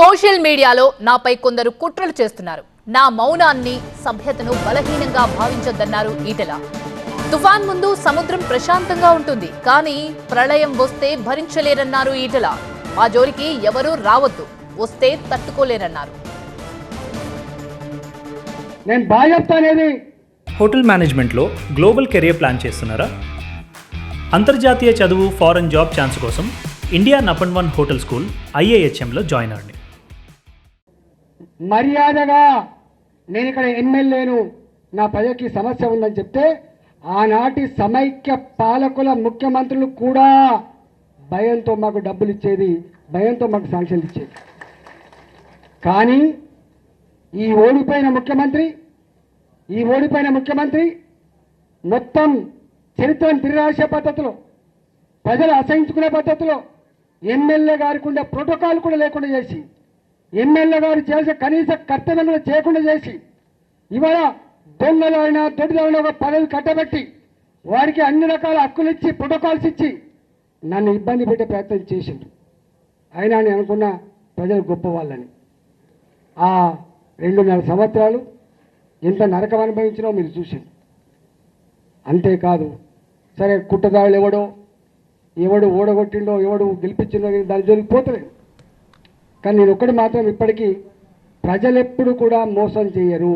Social మీడియాలో నాపై కొందరు కుట్రలు చేస్తున్నారు. నా మౌనాన్ని సభ్యతను బలహీనంగా భావించొద్దన్నారు ఈటెల. తుఫాన్ ముందు సముద్రం ప్రశాంతంగా ఉంటుంది, కానీ ప్రళయం వస్తే భరించలేరన్నారు ఈటెల. మా జోలికి ఎవరూ రావద్దు, వస్తే తట్టుకోలేరన్నారు. నేను బాధ్యత హోటల్ మేనేజ్మెంట్లో గ్లోబల్ కెరియర్ ప్లాన్ చేస్తున్నారా? అంతర్జాతీయ చదువు, ఫారెన్ జాబ్ ఛాన్స్ కోసం ఇండియా నంబర్ 1 హోటల్ స్కూల్ IIHMలో జాయిన్ అవ్వండి. మర్యాదగా నేను ఇక్కడ ఎమ్మెల్యేను, నా ప్రజలకి సమస్య ఉందని చెప్తే ఆనాటి సమైక్య పాలకుల ముఖ్యమంత్రులు కూడా భయంతో మాకు డబ్బులు ఇచ్చేది, భయంతో మాకు శాంక్షన్లు ఇచ్చేది. కానీ ఈ ఓడిపోయిన ముఖ్యమంత్రి మొత్తం చరిత్రను తిరిగిరాసే పద్ధతిలో, ప్రజలు అసహించుకునే పద్ధతిలో ఎమ్మెల్యే గారికి ఉండే ప్రోటోకాల్ కూడా లేకుండా చేసి, ఎమ్మెల్యే గారు చేసే కనీస కర్తవ్యం కూడా చేయకుండా చేసి, ఇవాళ దొంగలైనా దొడ్డిదైనా ఒక పదవి కట్టబెట్టి వారికి అన్ని రకాల హక్కులు ఇచ్చి ప్రోటోకాల్స్ ఇచ్చి నన్ను ఇబ్బంది పెట్టే ప్రయత్నం చేసిండు. అయినా నేను అనుకున్న ప్రజలు గొప్ప వాళ్ళని. ఆ 2.5 సంవత్సరాలు ఎంత నరకం అనుభవించినో మీరు చూసింది. అంతేకాదు, సరే కుట్టదారులు ఎవడు ఓడగొట్టిండో, ఎవడు గెలిపించిండో దాని జోలికి పోతలేదు. కానీ నేను ఒక్కటి మాత్రం ఇప్పటికీ ప్రజలెప్పుడు కూడా మోసం చేయరు.